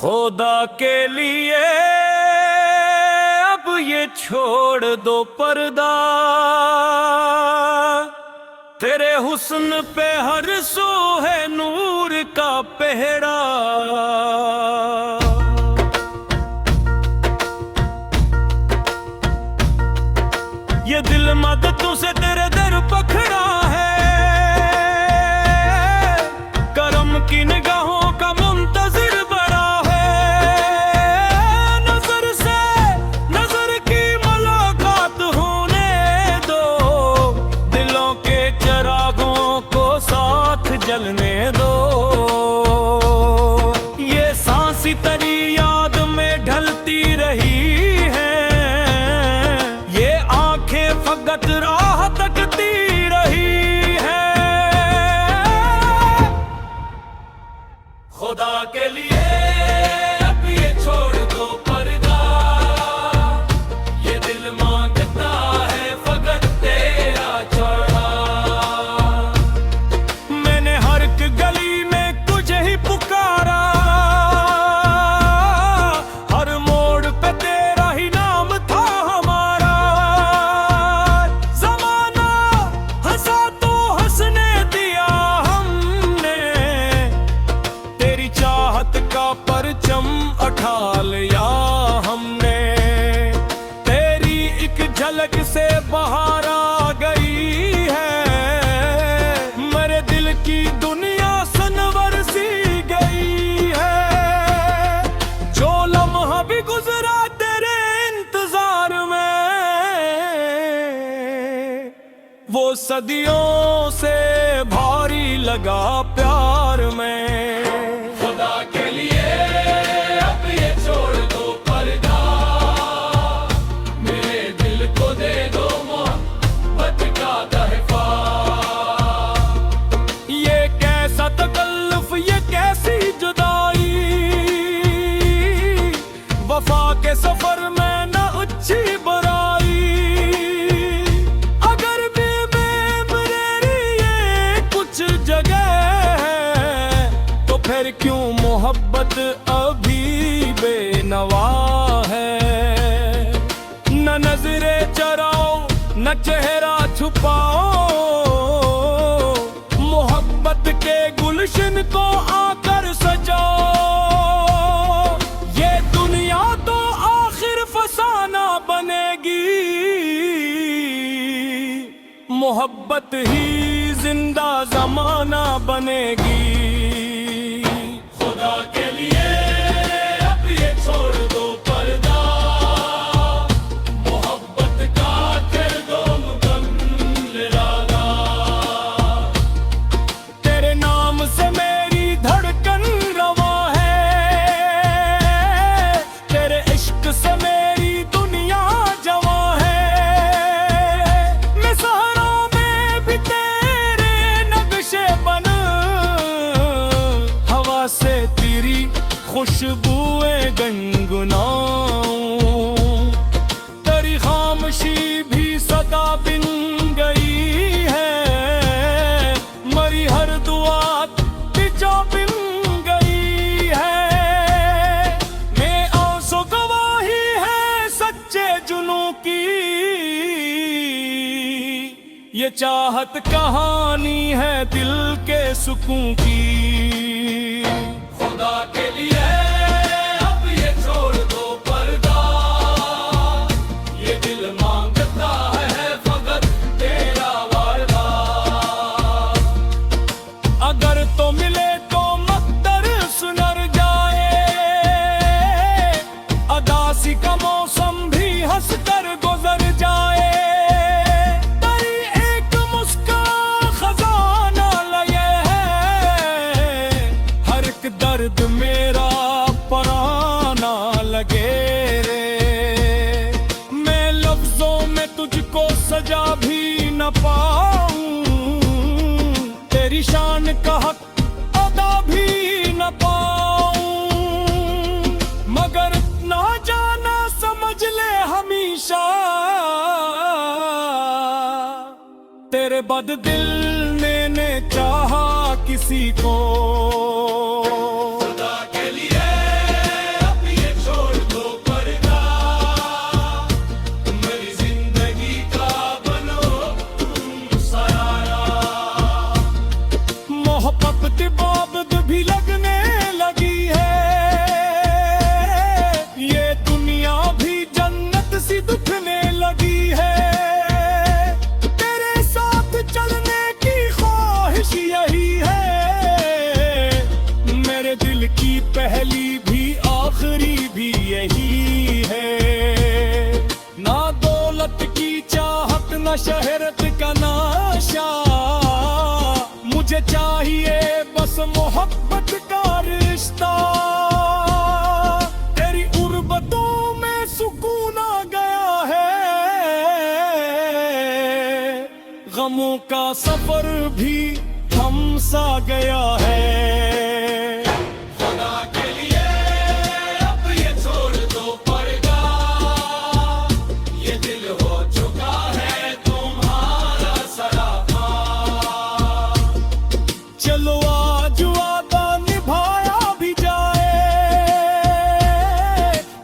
खुदा के लिए अब ये छोड़ दो पर्दा, तेरे हुस्न पे हर सू है नूर का पहरा। ये दिल मददों से तेरे दर पखड़ा है, करम की निगाहों का मुंतजिर बड़ा है। नजर से नजर की मुलाकात होने दो, दिलों के चिरागों को साथ जलने दो। ये सांसी तेरी याद में ढलती रही है, ये आंखें फकत राह तकती रही है। खुदा के लिए अब ये छोड़ दो पर्दा, ये दिल मांगता है फकत तेरा छोड़ा। मैंने हर एक गली में तुझे ही पुकारा, हर मोड़ पे तेरा ही नाम था हमारा। जमाना हंसा तो हंसने दिया हमने, तेरी चाहत का परचम उठा लिया हमने। तेरी एक झलक से बाहर आ गई है, मेरे दिल की दुनिया सनवर सी गई है। जो लम्हा भी गुजरा तेरे इंतजार में, वो सदियों से भारी लगा प्यार में। खुदा के लिए अब ये छोड़ दो पर्दा, मेरे दिल को दे दो मोहब्बत का तहफा। ये कैसा तकल्लुफ, ये कैसी जुदाई, वफा के सफर में न अच्छी बुराई। अगर भी मेरे लिए कुछ जगह है, तो फिर क्यों मोहब्बत अभी बेनवा है। न नजरे चराओ न चेहरा छुपाओ, मोहब्बत के गुलशन को आकर सजाओ। ये दुनिया तो आखिर फसाना बनेगी, मोहब्बत ही जिंदा जमाना बनेगी। खुदा के लिए अब ये छोड़ दो पर्दा, मोहब्बत का कर दो मुकम्मल इरादा। तेरे नाम से मेरी धड़कन रवा है, तेरे इश्क से मेरी दुनिया जवा है। मैं सहरा में भी तेरे नक्शे बन, हवा से तेरी खुशबुएं गुनगुनाऊं। तेरी खामोशी भी सदा बिन गई है, मरी हर दुआ जो बिन गई है। मैं आंसू गवाही है सच्चे जुनू की, ये चाहत कहानी है दिल के सुकून की। खुदा के लिए अब ये छोड़ दो पर्दा, ये दिल मांगता है फकत तेरा वादा। अगर तो मिले तो मक्तर सुनर जाए, अदासी का मौसम भी हंस कर गुजर जाए। तेरी एक मुस्कान खजाना लगे है, हर एक दर्द मेरा पराना लगे रे। मैं लफ्जों में तुझको सजा भी न पाऊं, तेरी शान का हक अदा भी न पाऊं। मगर ना जाना समझ ले हमेशा, तेरे बददिल ने चाहा किसी को। खुदा के लिए मोहब्बत का रिश्ता, तेरी उर्बतों में सुकून आ गया है। गमों का सफर भी थम सा गया है। खुदा के लिए अब ये छोड़ दो पर्दा, ये दिल हो चुका है तुम्हारा सरापा। चलो आज वादा निभाया भी जाए,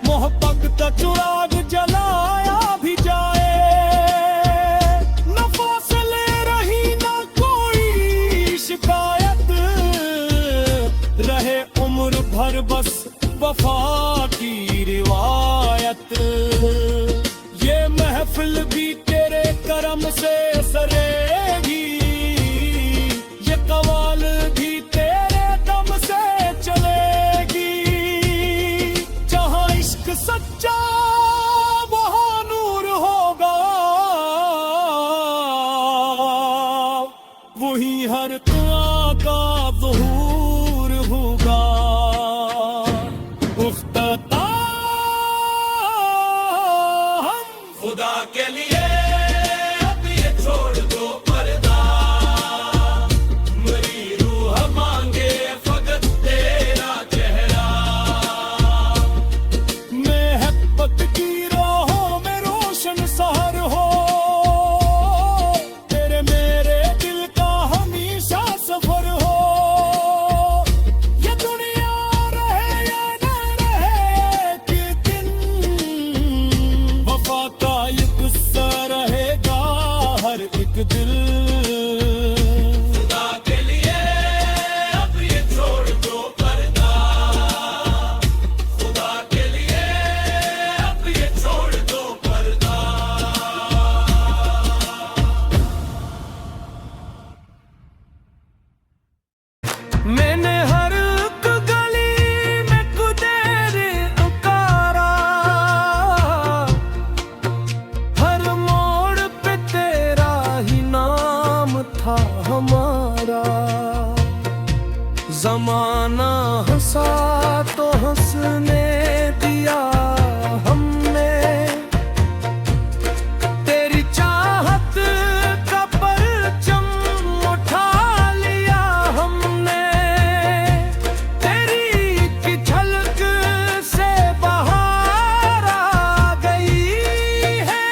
मोहब्बत का चिराग जलाया भी जाए। न फासले रही न कोई शिकायत, रहे उम्र भर बस वफा की रिवायत। ये महफिल भी तेरे करम से सरेगी, ये कवाल भी तेरे दम से चलेगी। जहां इश्क सच्चा वहां नूर होगा, वही हर दुआ का ज़हूर होगा। उख्ताम खुदा के लिए अब ये छोड़ दो पर्दा, मेरी रूह मांगे फकत तेरा चेहरा। मोहब्बत की राहों में रोशन सहर हो, तेरे मेरे दिल का हमेशा सफर हो। ये दुनिया रहे या न रहे एक दिन, वफा का ये किस्सा रहेगा हर एक दिल। खुदा के लिए अब ये छोड़ दो पर्दा, खुदा के लिए अब ये छोड़ दो पर्दा। मैंने हर एक गली में कुदेरे उतारा, हर मोड़ पे तेरा ही नाम था हमारा। जमाना हंसा तो हंसने दिया हमने, तेरी चाहत का परचम उठा लिया हमने। तेरी की झलक से बहार आ गई है,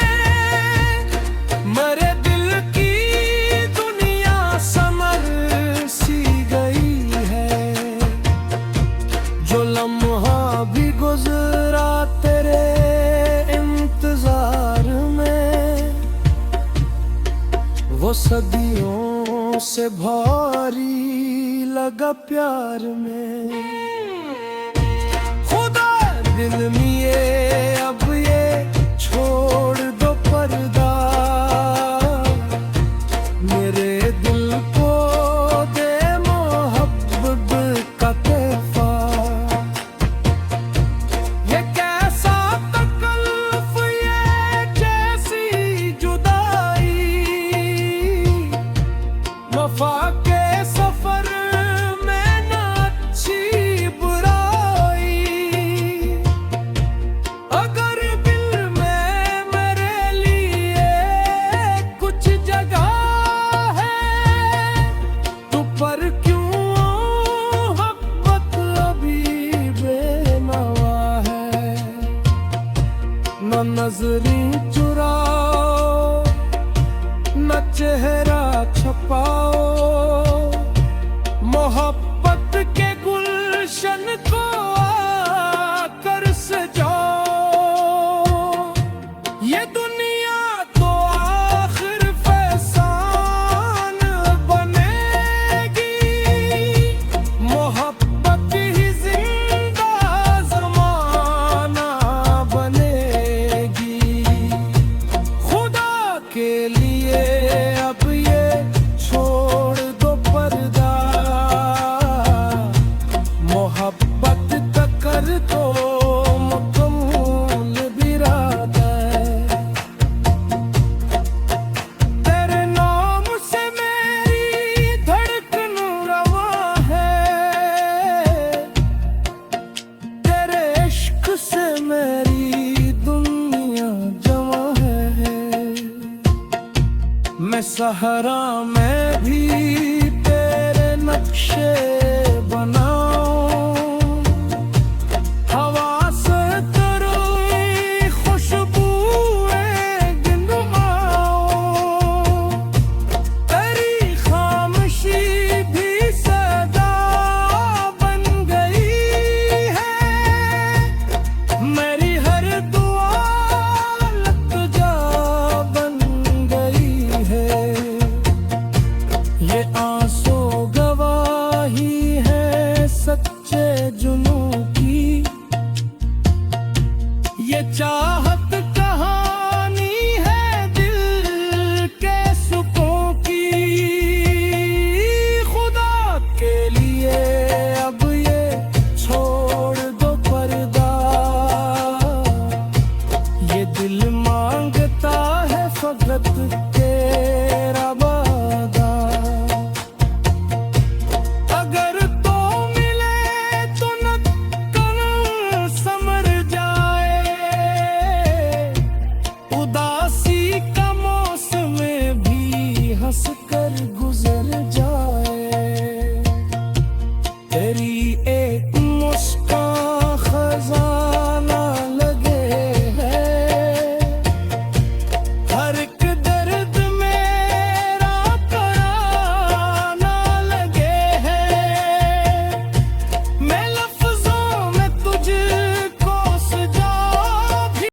मेरे दिल की दुनिया समर सी गई है। जो लम्हा भी गुजरा तेरे इंतजार में, वो सदियों से भारी लगा प्यार में। खुदा दिल में ये अब ये छोड़ दो पर्दा, मेरे दिल को दे मोहब्बत का तोहफा। ये कैसा तकल्फ, ये कैसी जुदाई, वफा के सफर में न अच्छी बुराई। अगर दिल में मेरे लिए कुछ जगह है, तो पर क्यों मोहब्बत अभी बेनवा है। न नजरें चुराओ, न चेहरा छुपाओ, मोहब्बत के गुलशन को आकर सजाओ। ये दुनिया तो आखिर फैसान बनेगी, मोहब्बत ही जिंदा जमाना बनेगी। खुदा के लिए अब ये छोड़ मेरी दुनिया जमा है। मैं सहारा में भी तेरे नक्शे बनाऊं, हवा से तेरी खुशबुएं गिनवाऊं, तेरी खामोशी भी सदा बन गई है, मेरी हर दुआ लतजा बन गई है। ये आंसू गवाही है सच्चे जुनू की, ये चाहत कहानी है दिल के सुकून की। खुदा के लिए अब ये छोड़ दो पर्दा, ये दिल मांगता है फकत तेरा वादा। अगर तो मिले तो न कल समर जाए, उदासी का मौसम भी हंस कर